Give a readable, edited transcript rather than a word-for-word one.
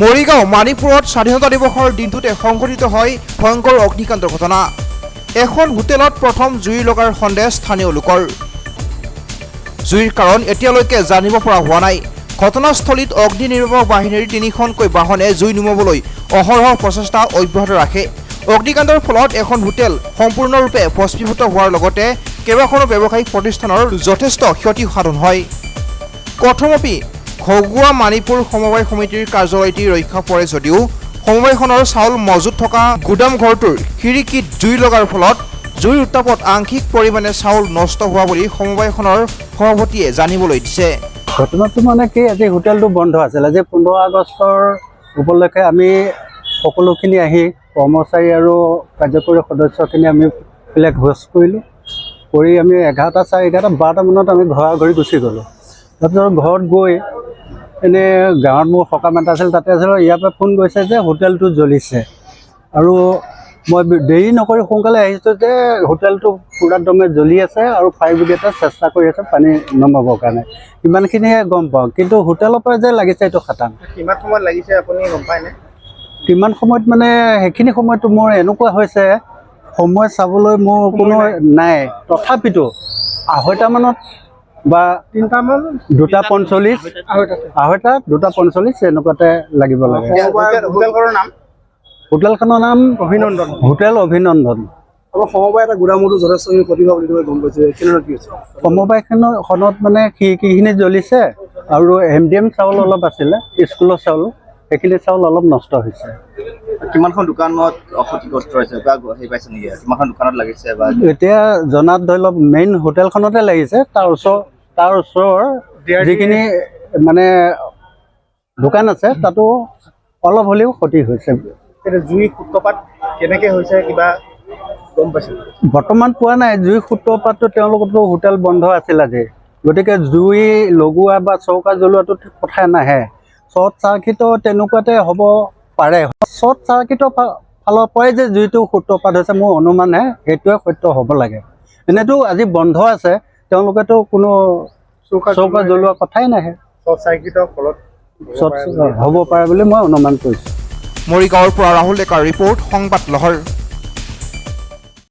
মৰিগাঁও মানিপুৰত স্বাধীনতা দিৱসৰ দিনটোতে সংঘটিত হয় ভয়ংকৰ অগ্নিকাণ্ডৰ ঘটনা। এখন হোটেলত প্ৰথম জুই লগাৰ সন্দেহ স্থানীয় লোকৰ। জুইৰ কাৰণ এতিয়ালৈকে জানিব পৰা হোৱা নাই। ঘটনাস্থলীত অগ্নি নিৰ্বাপক বাহিনীৰ 3খনকৈ বাহনে জুই নুমুৱাবলৈ অহৰহ প্ৰচেষ্টা অব্যাহত ৰাখে। অগ্নিকাণ্ডৰ ফলত এখন হোটেল সম্পূৰ্ণৰূপে ভস্মীভূত হোৱাৰ লগতে কেইবাখনো ব্যৱসায়িক প্ৰতিষ্ঠানৰ যথেষ্ট ক্ষতি সাধন হয়। কথমপি ঘগুৱা মানিপুৰ সমবায় সমিতিৰ কাৰ্যালয়টি ৰক্ষা পৰে যদিও সমবায়খনৰ চাউল মজুত থকা গুদাম ঘৰটোৰ খিৰিকীত জুই লগাৰ ফলত জুইৰ উত্তাপত আংশিক পৰিমাণে চাউল নষ্ট হোৱা বুলি সমবায়খনৰ সভাপতিয়ে জানিবলৈ দিছে। ঘটনাটো মানে কি, আজি হোটেলটো বন্ধ আছিল। আজি 15 আগষ্টৰ উপলক্ষে আমি সকলোখিনি আহি কৰ্মচাৰী আৰু কাৰ্যকৰী সদস্যখিনি আমি ফ্লেগ হোষ্ট কৰিলোঁ। কৰি আমি 11টা, 11:30, 12টা মানত আমি ঘৰি গুচি গ'লোঁ। তাৰপিছত ঘৰত গৈ এনেই গাঁৱত মোৰ সকাম এটা আছিল, তাতে আছিল। ইয়াৰ পৰা ফোন গৈছে যে হোটেলটো জ্বলিছে। আৰু মই দেৰি নকৰি সোনকালে আহিছোঁ যে হোটেলটো পূৰা দমে জ্বলি আছে আৰু ফায়াৰ ব্ৰিগেডে চেষ্টা কৰি আছে পানী নমাবৰ কাৰণে। ইমানখিনিহে গম পাওঁ, কিন্তু হোটেলৰ পৰা যে লাগিছে এইটো খাটাং। কিমান সময়ত লাগিছে আপুনি গম পায়নে? কিমান সময়ত মানে সেইখিনি সময়তো মোৰ এনেকুৱা হৈছে, সময় চাবলৈ মোৰ কোনো নাই। তথাপিতো 2:30 মানত বা 3টামান 2:45, 2:45 এনেকুৱাতে লাগিব লাগে। হোটেলখনৰ নাম? হোটেলখনৰ নাম অভিনন্দন হোটেল অভিনন্দন। আৰু সমবায় এটা গুদামতো যথেষ্টখিনি প্ৰতিভা বুলি গম পাইছে। কেনেদৰে কি হৈছে? সমবায়খনত মানে খিৰিকীখিনি জ্বলিছে আৰু MDM চাউল অলপ আছিলে, স্কুলৰ চাউল, সেইখিনি চাউল অলপ নষ্ট হৈছে। কিমানখন দোকানত ক্ষতিগ্ৰস্ত হৈছে বা হেৰি পাইছে নেকি? কিমানখন দোকানত লাগিছে বা এতিয়া জনাত ধৰি লওক মেইন হোটেলখনতে লাগিছে। তাৰ ওচৰৰ যিখিনি মানে দোকান আছে তাতো অলপ হ'লেও ক্ষতি হৈছে। জুই সূত্ৰপাত কেনেকৈ হৈছে কিবা গম পাইছে? বৰ্তমান পোৱা নাই। জুই সূত্ৰপাতটো তেওঁলোকৰতো হোটেল বন্ধ আছিল আজি, গতিকে জুই লগোৱা বা চৌকা জ্বলোৱাটো কথা নাহে। শ্বৰ্ট চাৰ্কিটো তেনেকুৱাতে হ'ব পাৰে। শ্বৰ্ট চাৰ্কিটৰ ফালৰ পৰাই যে জুইটো সূত্ৰপাত হৈছে মোৰ অনুমানে সেইটোৱে সত্য হ'ব লাগে। এনেতো আজি বন্ধ আছে, তেওঁলোকেতো কোনো চৌকা জ্বলোৱা কথাই নাহে। শ্বৰ্ট চাৰ্কিটৰ ফলত হ'ব পাৰে বুলি মই অনুমান কৰিছোঁ। মৰিগাঁৱৰ পৰা ৰাহুল ডেকাৰ ৰিপৰ্ট, সংবাদ লহৰ।